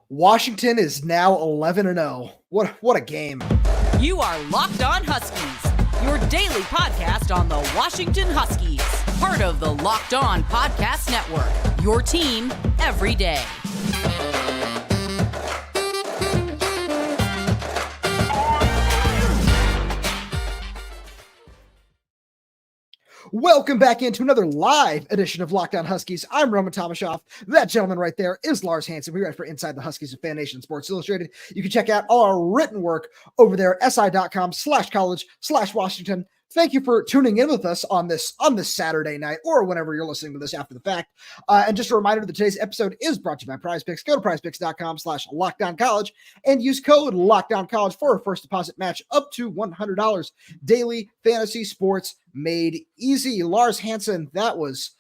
Washington is now 11-0. What a game. You are Locked On Huskies, your daily podcast on the Washington Huskies, part of the Locked On Podcast Network, your team every day. Welcome back into another live edition of Locked On Huskies. I'm Rome Tomashoff. That gentleman right there is Lars Hanson. We write for Inside the Huskies of Fan Nation Sports Illustrated. You can check out all our written work over there at si.com/college/Washington. Thank you for tuning in with us on this Saturday night or whenever you're listening to this after the fact. And just a reminder that today's episode is brought to you by PrizePicks. Go to prizepicks.com/LockedOnCollege and use code LockedOnCollege for a first deposit match up to $100. Daily fantasy sports made easy. Lars Hanson, that was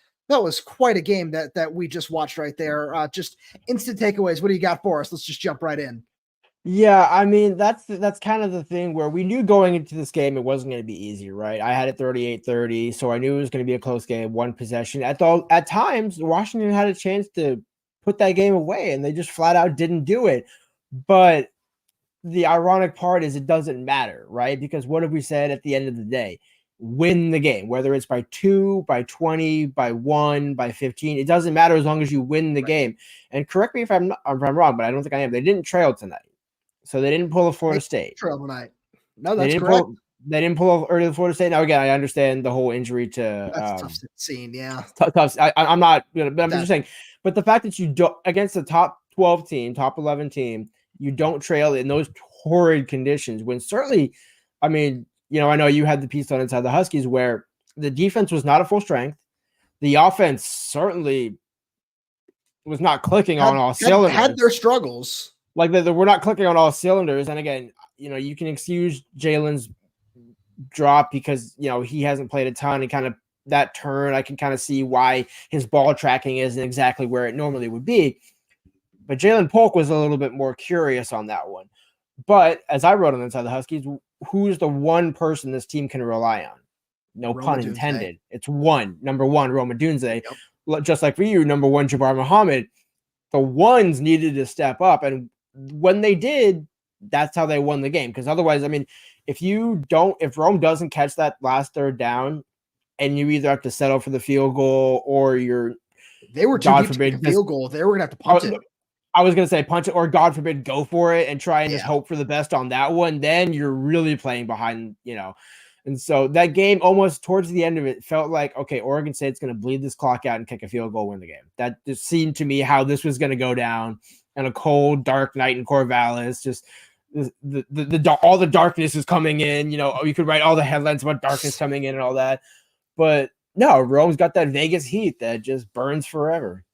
quite a game that we just watched right there. Just instant takeaways. What do you got for us? Let's just jump right in. Yeah, I mean, that's kind of the thing where we knew going into this game it wasn't going to be easy, right? I had it 38-30, so I knew it was going to be a close game, one possession. At times, Washington had a chance to put that game away, and they just flat out didn't do it. But the ironic part is it doesn't matter, right? Because what have we said at the end of the day? Win the game, whether it's by 2, by 20, by 1, by 15. It doesn't matter as long as you win the game. And correct me if I'm wrong, but I don't think I am. They didn't trail tonight. So they didn't pull a Florida State. Trail tonight. No, that's correct. They didn't pull early Florida State. Now, again, I understand the whole injury to that's tough scene, yeah. Tough. I'm not, but I'm just saying. But the fact that you don't, against the top 12 team, top 11 team, you don't trail in those horrid conditions when certainly, I mean, I know you had the piece on Inside the Huskies where the defense was not at full strength. The offense certainly was not clicking on all cylinders. Had their struggles. Like we're not clicking on all cylinders. And again, you can excuse Jalen's drop because, he hasn't played a ton and kind of that turn. I can kind of see why his ball tracking isn't exactly where it normally would be. But Jalen Polk was a little bit more curious on that one. But as I wrote on Inside the Huskies, who's the one person this team can rely on? No Rome pun Odunze. intended. It's number one, Rome Odunze. Yep. Just like for you, number one, Jabbar Muhammad. The ones needed to step up. And when they did, that's how they won the game. Because otherwise, I mean, if Rome doesn't catch that last third down and you either have to settle for the field goal or they were too deep to make a field goal. They were going to have to punt it. I was going to say punch it or God forbid, go for it and try and just hope for the best on that one. Then you're really playing behind, And so that game almost towards the end of it felt like, okay, Oregon State's going to bleed this clock out and kick a field goal, win the game. That just seemed to me how this was going to go down on a cold, dark night in Corvallis. Just all the darkness is coming in. You could write all the headlines about darkness coming in and all that. But no, Rome's got that Vegas heat that just burns forever.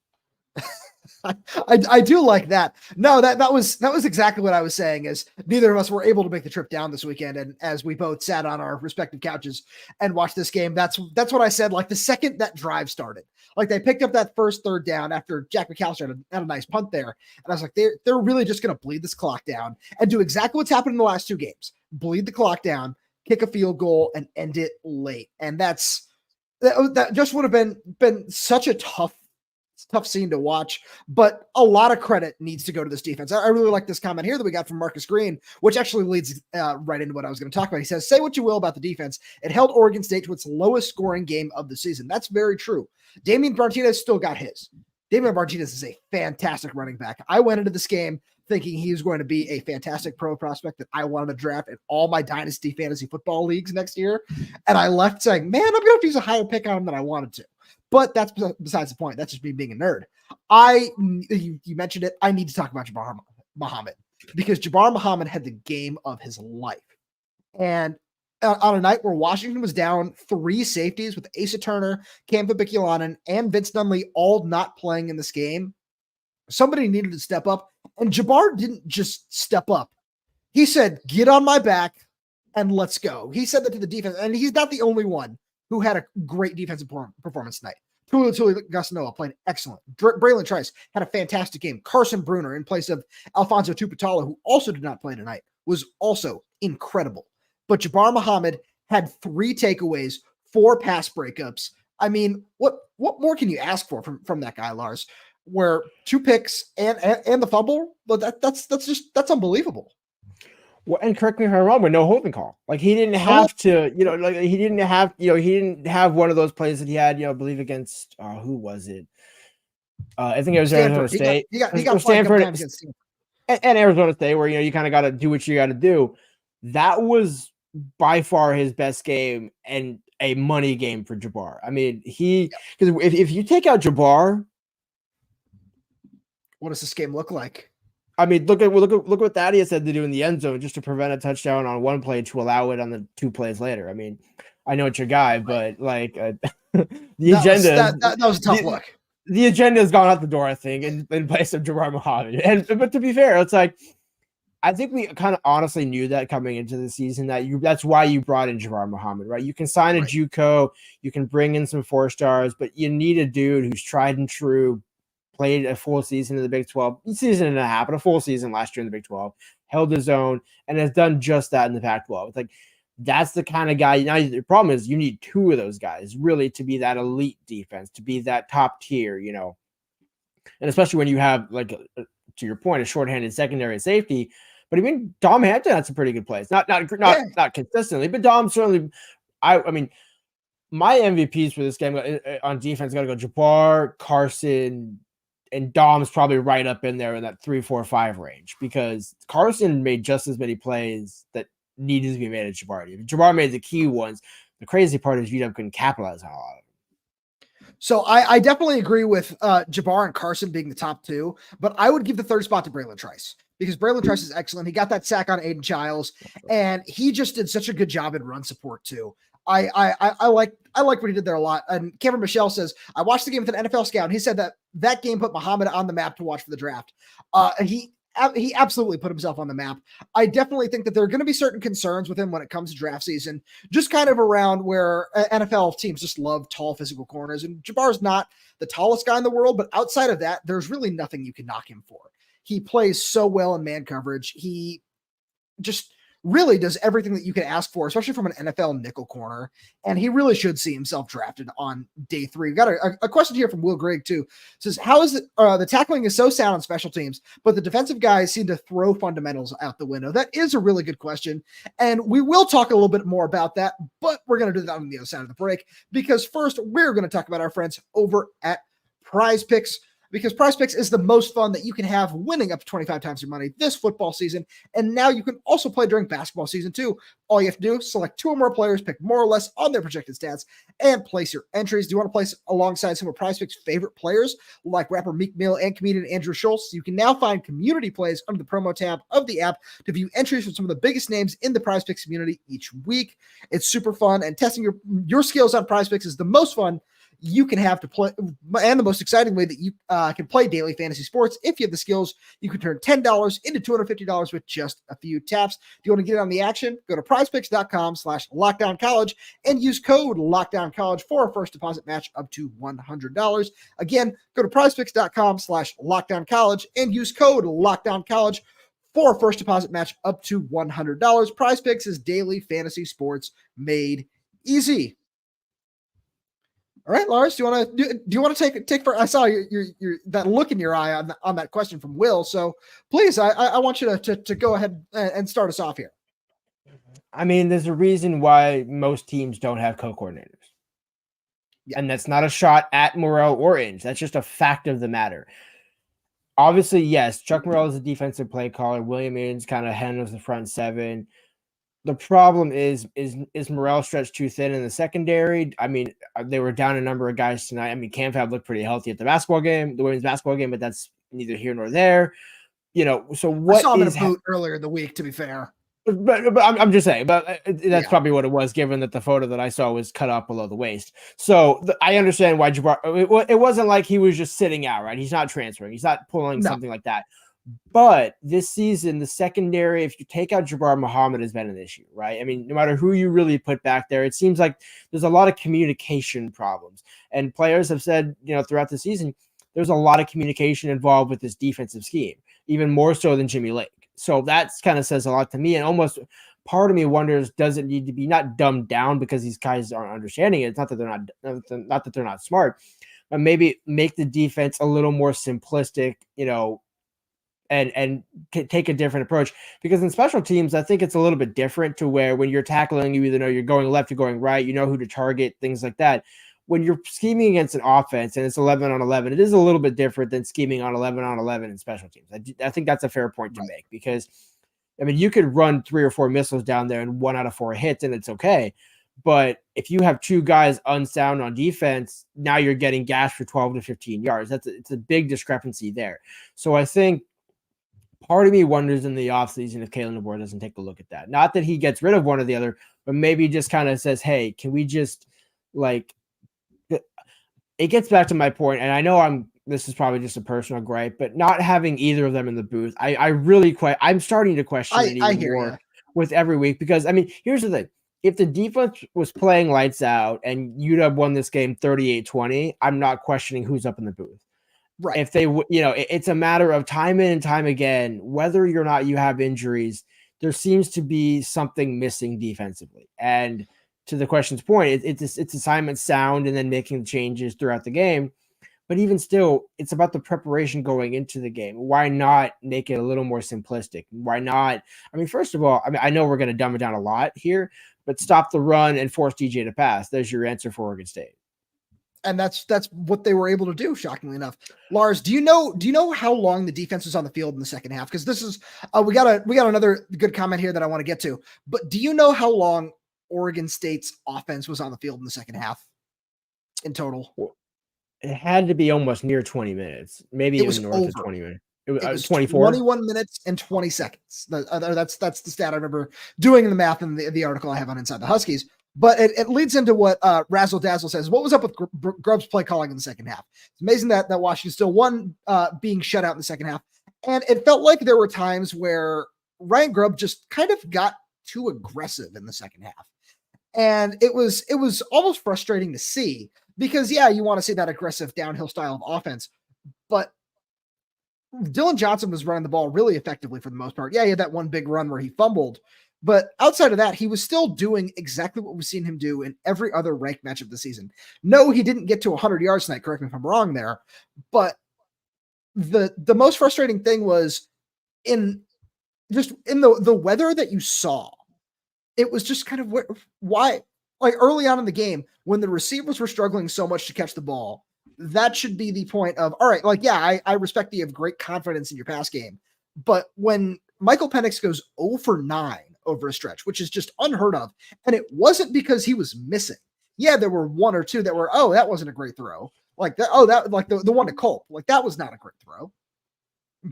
I do like that. No, that was exactly what I was saying is neither of us were able to make the trip down this weekend. And as we both sat on our respective couches and watched this game, that's what I said. Like the second that drive started, like they picked up that first third down after Jack McAllister had a nice punt there. And I was like, they're really just going to bleed this clock down and do exactly what's happened in the last two games, bleed the clock down, kick a field goal and end it late. And that just would have been such a tough scene to watch, but a lot of credit needs to go to this defense. I really like this comment here that we got from Marcus Green, which actually leads right into what I was going to talk about. He says, say what you will about the defense. It held Oregon State to its lowest scoring game of the season. That's very true. Damian Martinez still got his. Damian Martinez is a fantastic running back. I went into this game thinking he was going to be a fantastic pro prospect that I wanted to draft in all my dynasty fantasy football leagues next year. And I left saying, man, I'm going to have to use a higher pick on him than I wanted to. But that's besides the point. That's just me being a nerd. You mentioned it. I need to talk about Jabbar Muhammad because Jabbar Muhammad had the game of his life. And on a night where Washington was down 3 safeties with Asa Turner, Cam Fabikilanen, and Vince Nunley all not playing in this game, somebody needed to step up. And Jabbar didn't just step up. He said, get on my back and let's go. He said that to the defense. And he's not the only one who had a great defensive performance tonight. Tuli Gusanoa played excellent. Braylon Trice had a fantastic game. Carson Bruner in place of Alfonso Tupatalo, who also did not play tonight, was also incredible. But Jabbar Muhammad had 3 takeaways, 4 pass breakups. I mean, what more can you ask for from that guy, Lars? where 2 picks and the fumble, but that's unbelievable. Well, and correct me if I'm wrong, but no holding call. Like he didn't have to, like he didn't have one of those plays that he had, I believe against who was it? I think it was Arizona State. He got Stanford against Stanford. And Arizona State, where you kind of got to do what you got to do. That was by far his best game and a money game for Jabbar. I mean, because if you take out Jabbar, what does this game look like? I mean, look what Thaddeus had to do in the end zone just to prevent a touchdown on one play to allow it on the 2 plays later. I mean, I know it's your guy, but like the agenda that was a tough look. The agenda has gone out the door, I think, in place of Jabbar Muhammad. But to be fair, it's like I think we kind of honestly knew that coming into the season that's why you brought in Jabbar Muhammad, right? You can sign a JUCO, you can bring in some 4-stars, but you need a dude who's tried and true. Played a full season in the Big 12, season and a half, but a full season last year in the Big 12, held his own, and has done just that in the Pac-12. It's like that's the kind of guy. Now the problem is you need 2 of those guys really to be that elite defense, to be that top tier, and especially when you have like to your point, a shorthanded secondary and safety. But I mean, Dom Hampton had some pretty good plays, not consistently, but Dom certainly. I mean, my MVPs for this game on defense got to go Jabbar, Carson. And Dom's probably right up in there in that 3, 4, 5 range because Carson made just as many plays that needed to be made at Jabbar. Jabbar made the key ones. The crazy part is UW couldn't capitalize on a lot of them. So I definitely agree with Jabbar and Carson being the top 2, but I would give the 3rd spot to Braylon Trice because Braylon Trice is excellent. He got that sack on Aiden Childs, and he just did such a good job in run support too. I like what he did there a lot. And Cameron Michelle says, I watched the game with an NFL scout, and he said that game put Muhammad on the map to watch for the draft. And he absolutely put himself on the map. I definitely think that there are going to be certain concerns with him when it comes to draft season, just kind of around where NFL teams just love tall physical corners. And Jabbar's not the tallest guy in the world, but outside of that, there's really nothing you can knock him for. He plays so well in man coverage. He just really does everything that you can ask for, especially from an NFL nickel corner. And he really should see himself drafted on day 3. We've got a question here from Will Grigg too. It says, how is it the tackling is so sound on special teams, but the defensive guys seem to throw fundamentals out the window? That is a really good question. And we will talk a little bit more about that, but we're going to do that on the other side of the break, because first we're going to talk about our friends over at PrizePicks. Because PrizePicks is the most fun that you can have, winning up to 25 times your money this football season. And now you can also play during basketball season too. All you have to do is select 2 or more players, pick more or less on their projected stats, and place your entries. Do you want to place alongside some of PrizePicks' favorite players, like rapper Meek Mill and comedian Andrew Schultz? You can now find community plays under the promo tab of the app to view entries from some of the biggest names in the PrizePicks community each week. It's super fun, and testing your skills on PrizePicks is the most fun you can have to play, and the most exciting way that you can play daily fantasy sports. If you have the skills, you can turn $10 into $250 with just a few taps. If you want to get on the action, go to prizepicks.com/lockdowncollege and use code lockdowncollege for a first deposit match up to $100. Again, go to prizepicks.com/lockdowncollege and use code lockdowncollege for a first deposit match up to $100. PrizePicks is daily fantasy sports made easy. All right, Lars, do you want to take for? I saw your that look in your eye on that question from Will. So please, I want you to go ahead and start us off here. I mean, there's a reason why most teams don't have co-coordinators, and that's not a shot at Morrell or Inge. That's just a fact of the matter. Obviously, yes, Chuck Morrell is a defensive play caller. William Inge kind of handles the front 7. The problem is Morrell stretched too thin in the secondary? I mean, they were down a number of guys tonight. I mean, Cam Fab looked pretty healthy at the women's basketball game, but that's neither here nor there. So what? I saw him in a boot earlier in the week, to be fair. But I'm just saying, but that's probably what it was, given that the photo that I saw was cut off below the waist. So I understand why Jabbar. It wasn't like he was just sitting out, right? He's not transferring. He's not pulling something like that. But this season, the secondary, if you take out Jabbar Muhammad, has been an issue, right? I mean, no matter who you really put back there, it seems like there's a lot of communication problems. And players have said, throughout the season, there's a lot of communication involved with this defensive scheme, even more so than Jimmy Lake. So that kind of says a lot to me. And almost part of me wonders, does it need to be not dumbed down because these guys aren't understanding it? It's not that they're not smart, maybe make the defense a little more simplistic, and take a different approach. Because in special teams, I think it's a little bit different to where when you're tackling, you either know you're going left, you're going right, you know who to target, things like that. When you're scheming against an offense and it's 11 on 11, it is a little bit different than scheming on 11 on 11 in special teams. I think that's a fair point to make, because you could run 3 or 4 missiles down there and 1 out of 4 hits and it's okay. But if you have 2 guys unsound on defense, now you're getting gashed for 12 to 15 yards. It's a big discrepancy there. So I think part of me wonders in the offseason if Kalen DeBoer doesn't take a look at that. Not that he gets rid of one or the other, but maybe just kind of says, hey, can we just it gets back to my point, and I know this is probably just a personal gripe, but not having either of them in the booth, I'm starting to question it even more with every week, because here's the thing. If the defense was playing lights out and you'd have won this game 38-20, I'm not questioning who's up in the booth. Right. If they, it's a matter of time in and time again, whether or not you have injuries, there seems to be something missing defensively. And to the question's point, it's assignment sound and then making the changes throughout the game. But even still, it's about the preparation going into the game. Why not make it a little more simplistic? Why not? First of all, I know we're going to dumb it down a lot here, but stop the run and force DJ to pass. There's your answer for Oregon State. And that's what they were able to do, shockingly enough. Lars, do you know how long the defense was on the field in the second half? Because this is we got another good comment here that I want to get to. But do you know how long Oregon State's offense was on the field in the second half in total? It had to be almost near 20 minutes, maybe even north of 20 minutes. It was 24. 21 minutes and 20 seconds. That's the stat I remember doing the math in the article I have on Inside the Huskies. But it leads into what Razzle Dazzle says. What was up with Grubb's play calling in the second half? It's amazing that Washington still won, being shut out in the second half. And it felt like there were times where Ryan Grubb just kind of got too aggressive in the second half. And it was almost frustrating to see, because, yeah, you want to see that aggressive downhill style of offense. But Dylan Johnson was running the ball really effectively for the most part. Yeah, he had that one big run where he fumbled. But outside of that, he was still doing exactly what we've seen him do in every other ranked match of the season. No, he didn't get to 100 yards tonight. Correct me if I'm wrong there. But the most frustrating thing was in the weather that you saw. It was just kind of why, like early on in the game, when the receivers were struggling so much to catch the ball, that should be the point of, all right, like, yeah, I respect that you have great confidence in your pass game. But when Michael Penix goes 0 for 9 over a stretch, which is just unheard of, and it wasn't because he was missing. Yeah, there were 1 or 2 that were, oh, that wasn't a great throw. Like that, like the one to Culp, like that was not a great throw.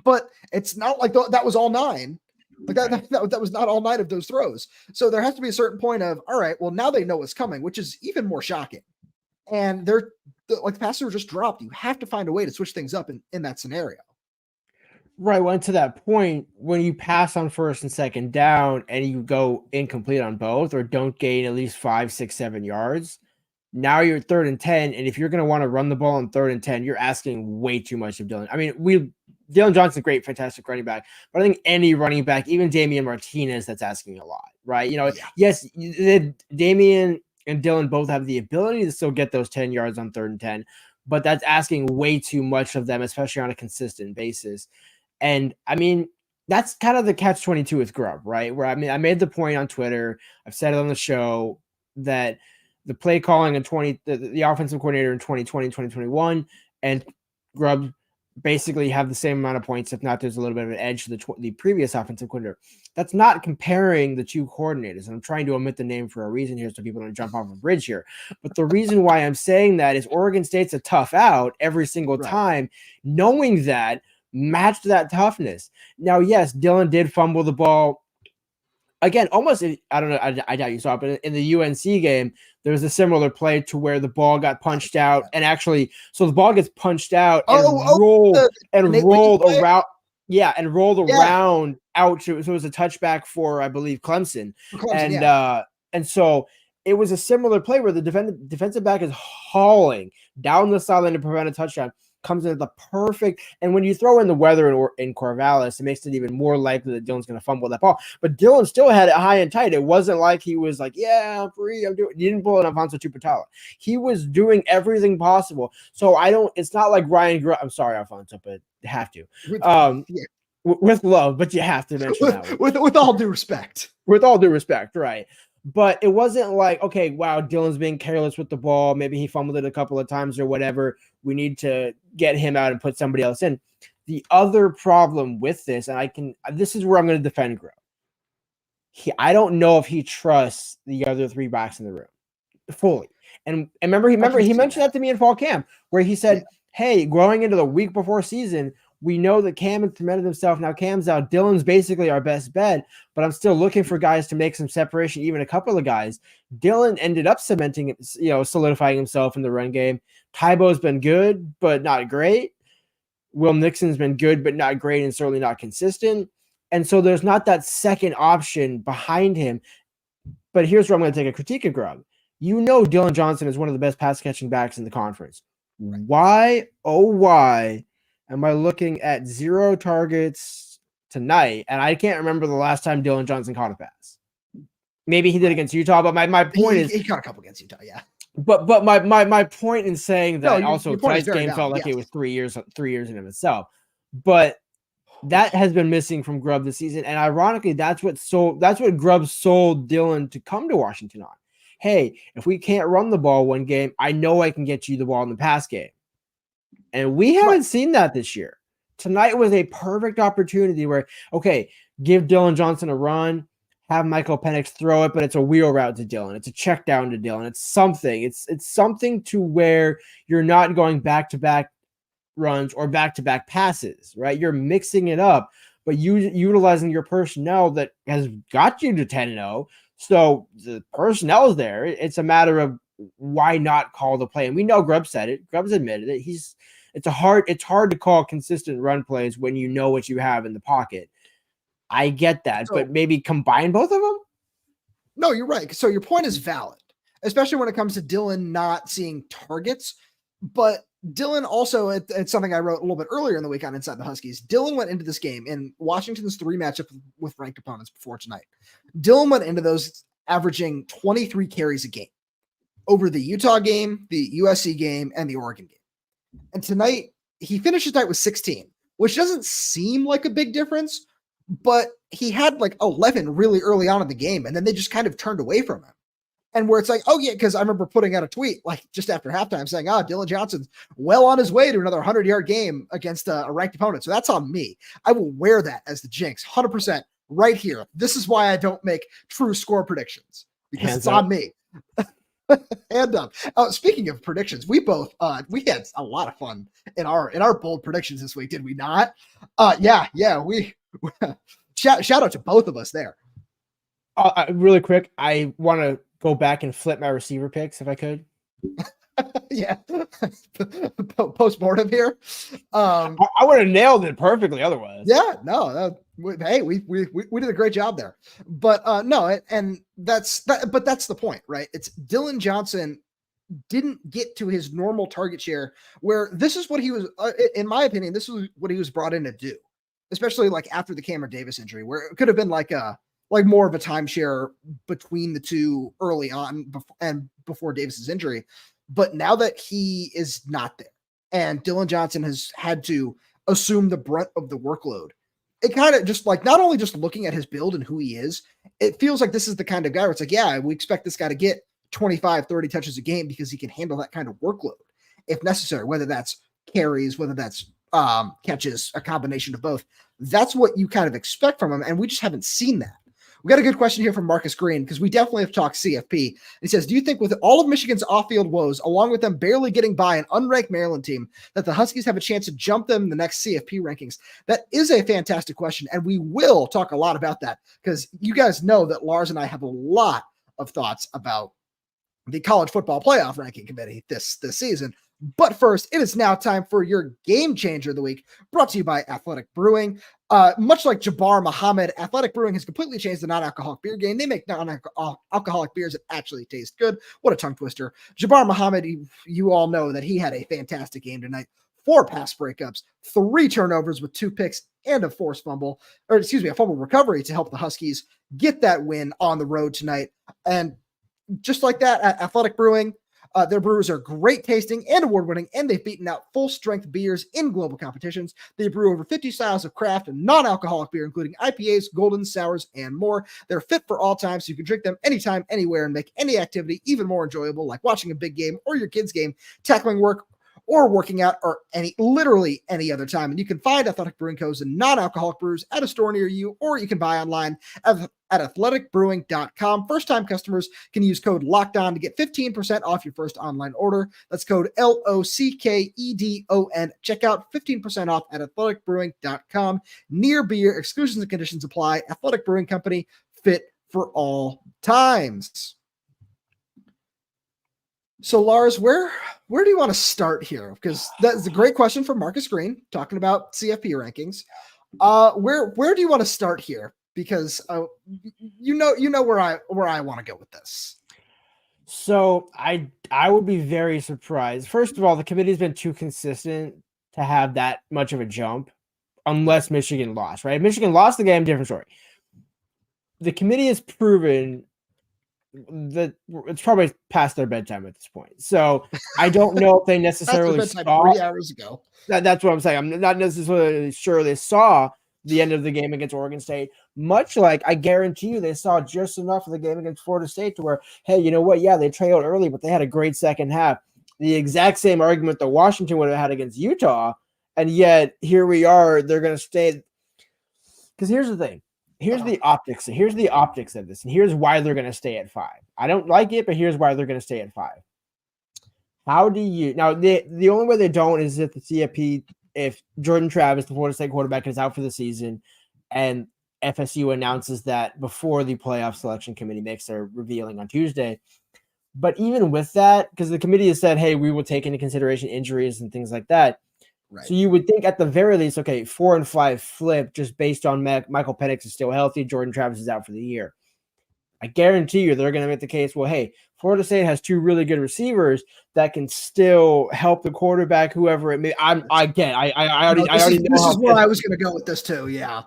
But it's not like that was all 9. Like that was not all 9 of those throws. So there has to be a certain point of, all right, well, now they know what's coming, which is even more shocking. And the passes were just dropped. You have to find a way to switch things up in that scenario. Right. Well, to that point, when you pass on first and second down and you go incomplete on both, or don't gain at least 5, 6, 7 yards, now you're 3rd and 10. And if you're going to want to run the ball on 3rd and 10, you're asking way too much of Dylan. Dylan Johnson's great, fantastic running back, but I think any running back, even Damian Martinez, that's asking a lot, right? Yes, Damian and Dylan both have the ability to still get those 10 yards on 3rd and 10, but that's asking way too much of them, especially on a consistent basis. And that's kind of the catch-22 with Grubb, right? Where I made the point on Twitter, I've said it on the show, that the play calling in the offensive coordinator in 2020, 2021, and Grubb basically have the same amount of points. If not, there's a little bit of an edge to the previous offensive coordinator. That's not comparing the 2 coordinators. And I'm trying to omit the name for a reason here so people don't jump off a bridge here. But the reason why I'm saying that is Oregon State's a tough out every single time, knowing that, matched that toughness. Now, yes, Dylan did fumble the ball. Again, almost, I don't know, I doubt you saw it, but in the UNC game, there was a similar play to where the ball got punched out, and actually, so the ball gets punched out and rolled around. Yeah, and rolled around out. So it was a touchback for, I believe, Clemson. And so it was a similar play where the defensive back is hauling down the sideline to prevent a touchdown. comes in at the perfect. And when you throw in the weather in Corvallis, it makes it even more likely that Dylan's going to fumble that ball. But Dylan still had it high and tight. It wasn't like he was like, yeah, I'm free. I'm doing. He didn't pull an Alfonso Tupatala. He was doing everything possible. So it's not like Ryan. I'm sorry, Alfonso, but you have to. With love, but you have to mention that one. With all due respect. With all due respect, right. But it wasn't like, okay, wow, Dylan's being careless with the ball. Maybe he fumbled it a couple of times or whatever. We need to get him out and put somebody else in. The other problem with this, and this is where I'm going to defend Grove. I don't know if he trusts the other three backs in the room fully. And remember, he mentioned that to me in fall camp, where he said, hey, going into the week before season, we know that Cam has cemented himself. Now Cam's out. Dylan's basically our best bet, but I'm still looking for guys to make some separation, even a couple of guys. Dylan ended up solidifying himself in the run game. Tybo's been good, but not great. Will Nixon's been good, but not great, and certainly not consistent. And so there's not that second option behind him. But here's where I'm going to take a critique of Grub. Dylan Johnson is one of the best pass catching backs in the conference. Why, oh why, am I looking at 0 targets tonight? And I can't remember the last time Dylan Johnson caught a pass. Maybe he did against Utah, but my point is he caught a couple against Utah, yeah. But my point in saying that also tonight's game felt like it was 3 years in of itself. But that has been missing from Grubb this season. And ironically, that's what Grubb sold Dylan to come to Washington on. Hey, if we can't run the ball one game, I know I can get you the ball in the pass game. And we haven't seen that this year. Tonight was a perfect opportunity where, okay, give Dylan Johnson a run, have Michael Penix throw it, but it's a wheel route to Dylan. It's a check down to Dylan. It's something. It's something to where you're not going back-to-back runs or back-to-back passes, right? You're mixing it up, but utilizing your personnel that has got you to 10-0. So the personnel is there. It's a matter of why not call the play. And we know Grubb said it. Grubb's admitted it. It's hard to call consistent run plays when you know what you have in the pocket. I get that, but maybe combine both of them? No, you're right. So your point is valid, especially when it comes to Dylan not seeing targets. But Dylan also, it's something I wrote a little bit earlier in the week on Inside the Huskies. Dylan went into this game in Washington's 3 matchup with ranked opponents before tonight. Dylan went into those averaging 23 carries a game over the Utah game, the USC game, and the Oregon game. And tonight, he finished his night with 16, which doesn't seem like a big difference, but he had like 11 really early on in the game, and then they just kind of turned away from him. And where it's like, oh yeah, because I remember putting out a tweet like just after halftime saying, Dylan Johnson's well on his way to another 100-yard game against a ranked opponent. So that's on me. I will wear that as the jinx, 100% right here. This is why I don't make true score predictions, because it's on me. Hand up. Speaking of predictions, we both we had a lot of fun in our bold predictions this week, did we not? We shout out to both of us there. Really quick, I want to go back and flip my receiver picks if I could. Yeah, post-mortem here. I would have nailed it perfectly otherwise. Yeah, no, hey, we did a great job there. But that's the point, right? It's Dylan Johnson didn't get to his normal target share, where this is what he was, in my opinion, this was what he was brought in to do, especially like after the Cameron Davis injury, where it could have been like more of a timeshare between the two early on and before Davis's injury. But now that he is not there and Dylan Johnson has had to assume the brunt of the workload, it kind of just like, not only just looking at his build and who he is, it feels like this is the kind of guy where it's like, yeah, we expect this guy to get 25, 30 touches a game because he can handle that kind of workload if necessary, whether that's carries, whether that's catches, a combination of both. That's what you kind of expect from him. And we just haven't seen that. We got a good question here from Marcus Green, because we definitely have talked CFP. He says, do you think with all of Michigan's off-field woes, along with them barely getting by an unranked Maryland team, that the Huskies have a chance to jump them in the next CFP rankings? That is a fantastic question, and we will talk a lot about that, because you guys know that Lars and I have a lot of thoughts about the college football playoff ranking committee this season. But first, it is now time for your game changer of the week, brought to you by Athletic Brewing. Much like Jabbar Muhammad, Athletic Brewing has completely changed the non-alcoholic beer game. They make non-alcoholic beers that actually taste good. What a tongue twister. Jabbar Muhammad, you all know that he had a fantastic game tonight. 4 pass breakups, 3 turnovers with 2 picks and a forced fumble, a fumble recovery to help the Huskies get that win on the road tonight. And just like that, at Athletic Brewing, their brewers are great tasting and award-winning, and they've beaten out full-strength beers in global competitions. They brew over 50 styles of craft and non-alcoholic beer, including IPAs, golden, sours, and more. They're fit for all times, so you can drink them anytime, anywhere, and make any activity even more enjoyable, like watching a big game or your kid's game, tackling work, or working out, or literally any other time. And you can find Athletic Brewing Co.'s and non-alcoholic brews at a store near you, or you can buy online at athleticbrewing.com. First-time customers can use code LOCKEDON to get 15% off your first online order. That's code LOCKEDON. Check out 15% off at athleticbrewing.com. Near beer, exclusions and conditions apply. Athletic Brewing Company, fit for all times. So, Lars, where do you want to start here? Because that's a great question from Marcus Green, talking about CFP rankings. Where do you want to start here? Because you know where I want to go with this. So I would be very surprised. First of all, the committee's been too consistent to have that much of a jump, unless Michigan lost. Right? If Michigan lost the game, different story. The committee has proven that it's probably past their bedtime at this point. So I don't know if they necessarily saw 3 hours ago. That's what I'm saying. I'm not necessarily sure they saw the end of the game against Oregon State, much like I guarantee you they saw just enough of the game against Florida State to where, hey, you know what? Yeah, they trailed early, but they had a great second half. The exact same argument that Washington would have had against Utah, and yet here we are. They're going to stay. Because here's the thing. Here's the optics. Here's the optics of this, and here's why they're going to stay at 5. I don't like it, but here's why they're going to stay at 5. How do you now? The only way they don't is if the CFP, if Jordan Travis, the Florida State quarterback, is out for the season, and FSU announces that before the playoff selection committee makes their revealing on Tuesday. But even with that, because the committee has said, hey, we will take into consideration injuries and things like that. Right. So you would think at the very least, okay, 4 and 5 flip just based on Michael Penix is still healthy. Jordan Travis is out for the year. I guarantee you they're going to make the case, well, hey, Florida State has 2 really good receivers that can still help the quarterback, whoever it may. I already know. This is where I was going to go with this too. Yeah.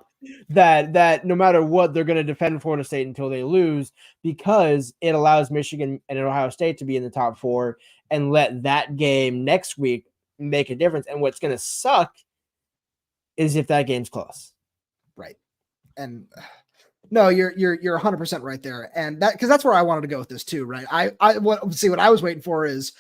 That no matter what, they're going to defend Florida State until they lose, because it allows Michigan and Ohio State to be in the top 4 and let that game next week make a difference. And what's going to suck is if that game's close. Right. And no, you're 100% right there. And because that's where I wanted to go with this too. Right. What I was waiting for is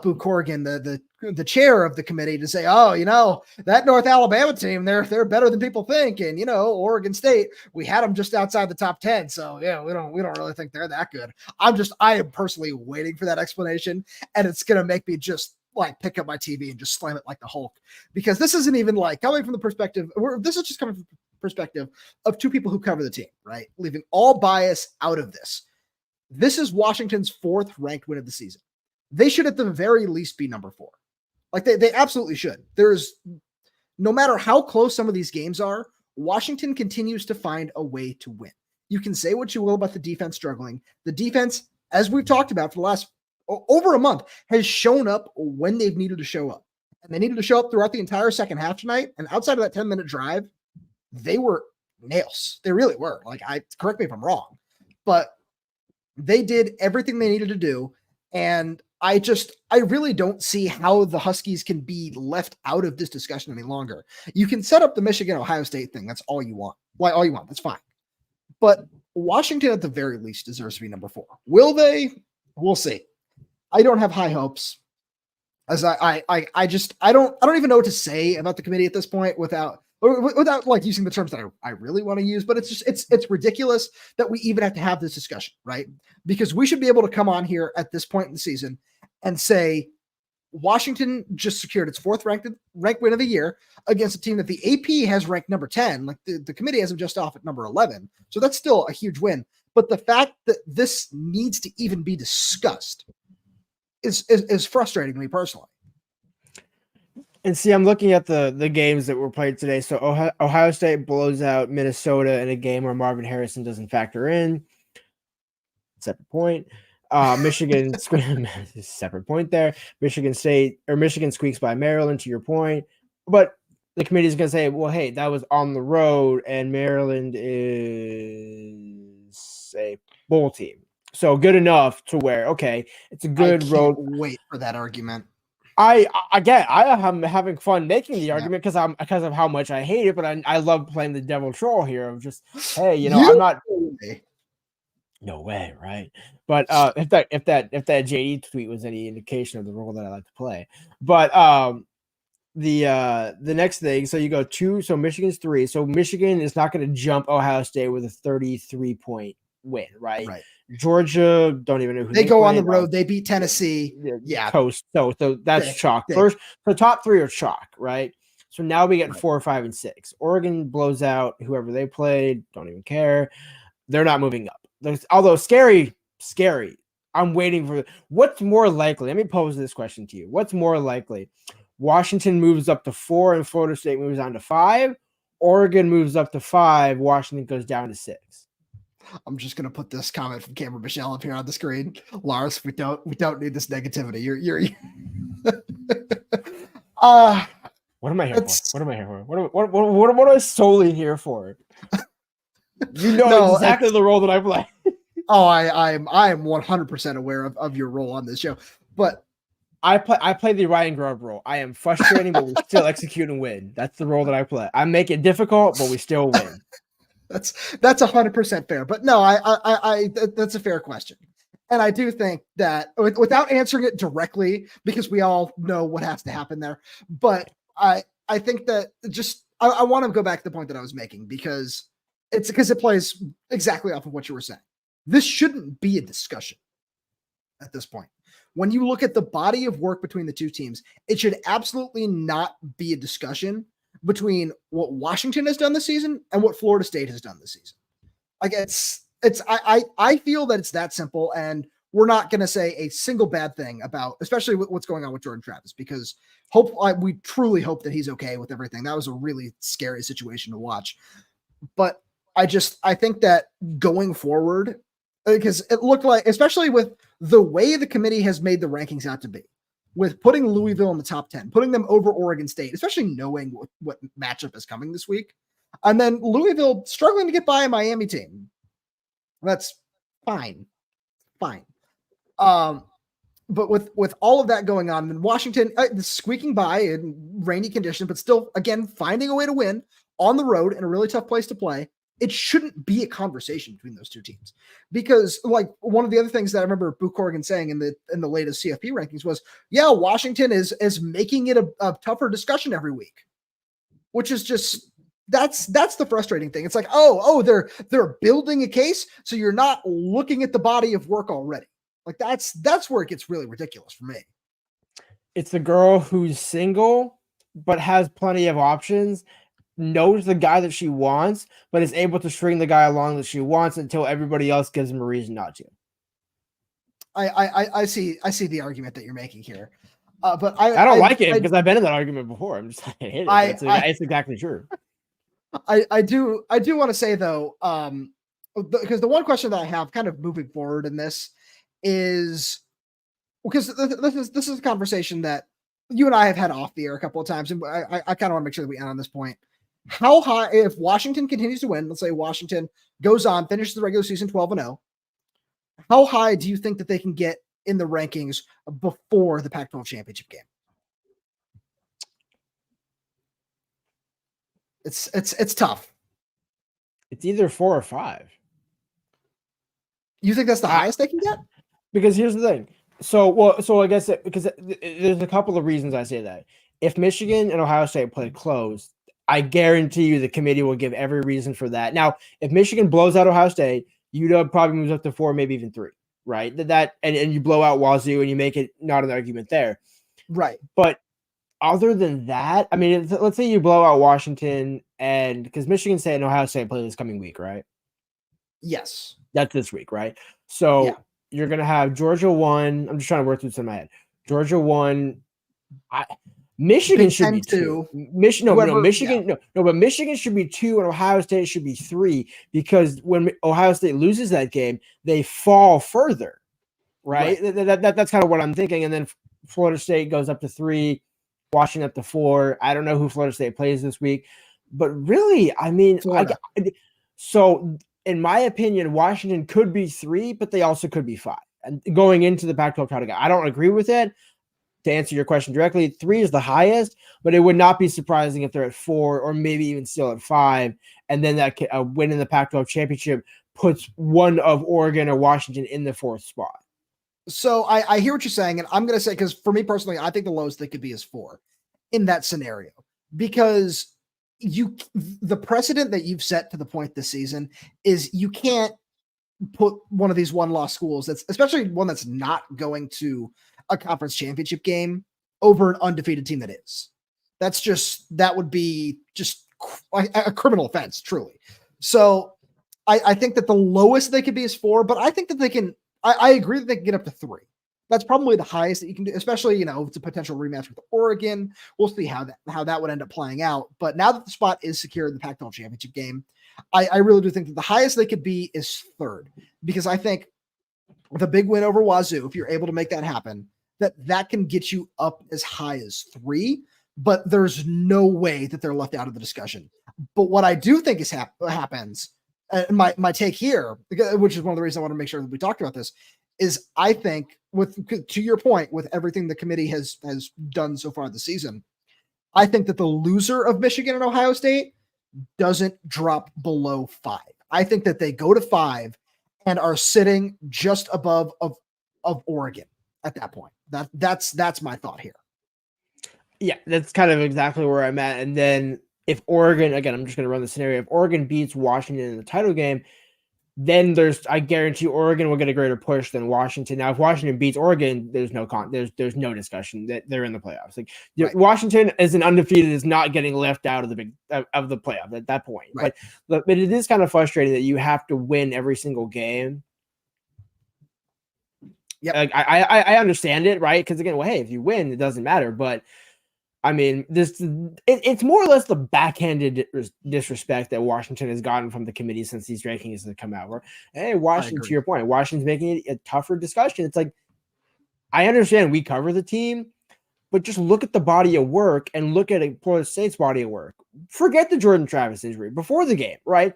Boo Corrigan, the chair of the committee, to say, oh, that North Alabama team, they're better than people think. And, Oregon State, we had them just outside the top 10. So yeah, we don't really think they're that good. I am personally waiting for that explanation, and it's going to make me just like pick up my TV and just slam it like the Hulk, because this isn't even like coming from the perspective, this is just coming from the perspective of 2 people who cover the team, right? Leaving all bias out of this. This is Washington's 4th ranked win of the season. They should at the very least be number 4. Like they absolutely should. There's no matter how close some of these games are, Washington continues to find a way to win. You can say what you will about the defense struggling. The defense, as we've talked about for the last over a month, has shown up when they've needed to show up. And they needed to show up throughout the entire second half tonight. And outside of that 10-minute drive, they were nails. They really were. Correct me if I'm wrong, but they did everything they needed to do. And I really don't see how the Huskies can be left out of this discussion any longer. You can set up the Michigan-Ohio State thing. That's all you want. All you want. That's fine. But Washington at the very least deserves to be number 4. Will they? We'll see. I don't have high hopes, as I don't even know what to say about the committee at this point without like using the terms that I really want to use. But it's ridiculous that we even have to have this discussion, right? Because we should be able to come on here at this point in the season and say Washington just secured its 4th ranked win of the year against a team that the AP has ranked number 10. Like the committee has them just off at number 11. So that's still a huge win. But the fact that this needs to even be discussed is frustrating me personally. And see, I'm looking at the games that were played today. So Ohio State blows out Minnesota in a game where Marvin Harrison doesn't factor in. Separate point. Michigan separate point there. Michigan squeaks by Maryland, to your point. But the committee is going to say, well, hey, that was on the road, and Maryland is a bowl team. So good enough to where, okay, it's a good road. Wait for that argument. I am having fun making the argument because of how much I hate it, but I love playing the devil troll here of just, hey, I'm not. No way, right? But if that JD tweet was any indication of the role that I like to play, but the next thing, so you go 2, so Michigan's 3, so Michigan is not going to jump Ohio State with a 33-point win, right? Right. Georgia, don't even know who they go on the road. They beat Tennessee. Yeah. Toast. So that's chalk. First, the top 3 are chalk, right? So now we get 4, 5, and 6. Oregon blows out whoever they played. Don't even care. They're not moving up. Although scary. I'm waiting for what's more likely. Let me pose this question to you. What's more likely? Washington moves up to 4 and Florida State moves down to 5. Oregon moves up to 5. Washington goes down to 6. I'm just gonna put this comment from Cameron Michelle up here on the screen. Lars, we don't need this negativity. You're what am I here for? What am I solely here for? You know exactly the role that I play. I am 100% aware of your role on this show, but I play the Ryan Grubb role. I am frustrating, but we still execute and win. That's the role that I play. I make it difficult, but we still win. That's 100% fair. But no, I that's a fair question. And I do think that without answering it directly, because we all know what has to happen there, but I think that I want to go back to the point that I was making because it plays exactly off of what you were saying. This shouldn't be a discussion at this point. When you look at the body of work between the two teams, it should absolutely not be a discussion between what Washington has done this season and what Florida State has done this season. Like I feel that it's that simple, and we're not going to say a single bad thing about, especially what's going on with Jordan Travis, because we truly hope that he's okay with everything. That was a really scary situation to watch. But I think that going forward, because it looked like, especially with the way the committee has made the rankings out to be, with putting Louisville in the top 10, putting them over Oregon State, especially knowing what matchup is coming this week, and then Louisville struggling to get by a Miami team. That's fine. But with all of that going on, then Washington squeaking by in rainy conditions, but still, again, finding a way to win on the road in a really tough place to play. It shouldn't be a conversation between those two teams, because like one of the other things that I remember Boo Corrigan saying in the latest CFP rankings was, yeah, Washington is making it a tougher discussion every week, which is just, that's the frustrating thing. It's like, oh, they're building a case. So you're not looking at the body of work already. Like that's where it gets really ridiculous for me. It's the girl who's single, but has plenty of options, knows the guy that she wants, but is able to string the guy along that she wants until everybody else gives him a reason not to. I see the argument that you're making here, but I don't like it because I've been in that argument before. I'm just I hate it. It's exactly true. I do want to say though, because the one question that I have kind of moving forward in this is, because this is a conversation that you and I have had off the air a couple of times, and I kind of want to make sure that we end on this point. How high, if Washington continues to win, let's say Washington goes on, finishes the regular season 12-0, how high do you think that they can get in the rankings before the Pac-12 championship game? It's tough. It's either 4 or 5. You think that's the highest they can get? Because here's the thing. So I guess because there's a couple of reasons I say that. If Michigan and Ohio State play close, I guarantee you the committee will give every reason for that. Now, if Michigan blows out Ohio State, UW probably moves up to 4, maybe even 3, right? And you blow out Wazoo and you make it not an argument there. Right. But other than that, I mean, let's say you blow out Washington, and because Michigan State and Ohio State play this coming week, right? Yes. That's this week, right? So you're going to have Georgia 1. I'm just trying to work through this in my head. Georgia 1. Michigan should be 2. But Michigan should be 2 and Ohio State should be 3, because when Ohio State loses that game, they fall further. right? That's kind of what I'm thinking. And then Florida State goes up to 3, Washington up to 4. I don't know who Florida State plays this week, but really, I mean, so in my opinion, Washington could be 3, but they also could be 5. And going into the Pac-12 title game, I don't agree with it. To answer your question directly, 3 is the highest, but it would not be surprising if they're at 4 or maybe even still at 5. And then that win in the Pac-12 championship puts one of Oregon or Washington in the 4th spot. So I hear what you're saying, and I'm going to say, because for me personally, I think the lowest they could be is 4 in that scenario, because the precedent that you've set to the point this season is you can't put one of these one-loss schools, that's especially one that's not going to a conference championship game, over an undefeated team that is. That would be just a criminal offense, truly. So I think that the lowest they could be is 4, but I think that they can. I agree that they can get up to 3. That's probably the highest that you can do, especially, if it's a potential rematch with Oregon. We'll see how that would end up playing out. But now that the spot is secure in the Pac-12 championship game, I really do think that the highest they could be is 3rd, because I think with a big win over Wazoo, if you're able to make that happen, that can get you up as high as 3, but there's no way that they're left out of the discussion. But what I do think is happens, my take here, which is one of the reasons I want to make sure that we talked about this, is I think, to your point, with everything the committee has done so far this season, I think that the loser of Michigan and Ohio State doesn't drop below 5. I think that they go to 5 and are sitting just above of Oregon at that point. That's my thought here. Yeah, that's kind of exactly where I'm at. And then if Oregon, again, I'm just going to run the scenario. If Oregon beats Washington in the title game, then I guarantee Oregon will get a greater push than Washington. Now, if Washington beats Oregon, there's no discussion that they're in the playoffs. Like right. Washington as an undefeated is not getting left out of the playoff at that point. Right. But it is kind of frustrating that you have to win every single game. Yeah, like, I understand it, right? Because again, hey, if you win, it doesn't matter. But I mean, it's more or less the backhanded disrespect that Washington has gotten from the committee since these rankings have come out. Where, hey, Washington, to your point, Washington's making it a tougher discussion. It's like, I understand we cover the team, but just look at the body of work and look at Florida State's body of work. Forget the Jordan Travis injury before the game, right?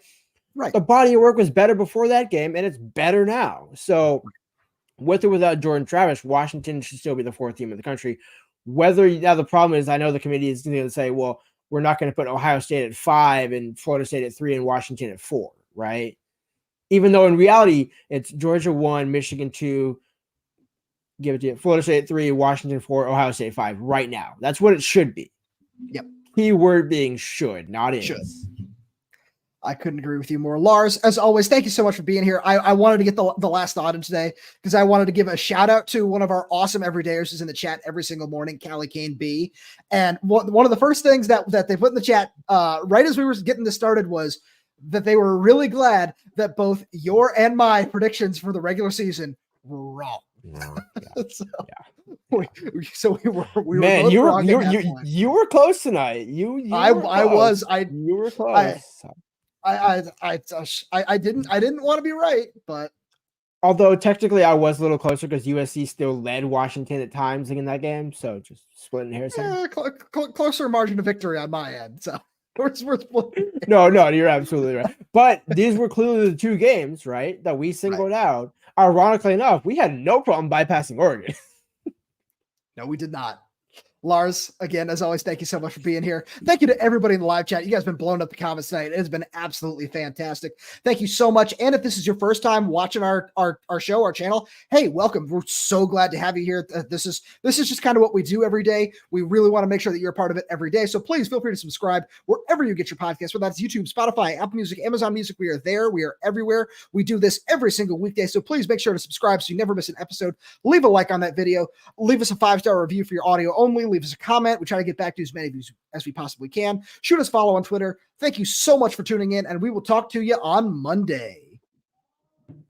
Right. The body of work was better before that game, and it's better now. So, with or without Jordan Travis, Washington should still be the 4th team in the country. Now the problem is, I know the committee is going to say, well, we're not going to put Ohio State at 5 and Florida State at 3 and Washington at 4, right? Even though in reality, it's Georgia 1, Michigan 2, give it to you, Florida State at 3, Washington 4, Ohio State 5 right now. That's what it should be. Yep. Key word being should, not is. Should. I couldn't agree with you more. Lars, as always, thank you so much for being here. I wanted to get the last thought in today because I wanted to give a shout out to one of our awesome everydayers who's in the chat every single morning, Callie Kane B. And one of the first things that they put in the chat right as we were getting this started was that they were really glad that both your and my predictions for the regular season were wrong. Yeah. So we were man, both you were wrong you were close tonight. You were close. I didn't want to be right, but although technically I was a little closer because USC still led Washington at times in that game, so just splitting hairs. Closer margin of victory on my end. So we're splitting. No, you're absolutely right. But these were clearly the 2 games, right, that we singled out. Ironically enough, we had no problem bypassing Oregon. No, we did not. Lars, again, as always, thank you so much for being here. Thank you to everybody in the live chat. You guys have been blowing up the comments tonight. It has been absolutely fantastic. Thank you so much. And if this is your first time watching our show, our channel, hey, welcome. We're so glad to have you here. This is just kind of what we do every day. We really want to make sure that you're a part of it every day. So please feel free to subscribe wherever you get your podcast, whether that's YouTube, Spotify, Apple Music, Amazon Music. We are there. We are everywhere. We do this every single weekday. So please make sure to subscribe so you never miss an episode. Leave a like on that video. Leave us a 5-star review for your audio only. Leave us a comment. We try to get back to as many of you as we possibly can. Shoot us follow on Twitter. Thank you so much for tuning in, and we will talk to you on Monday.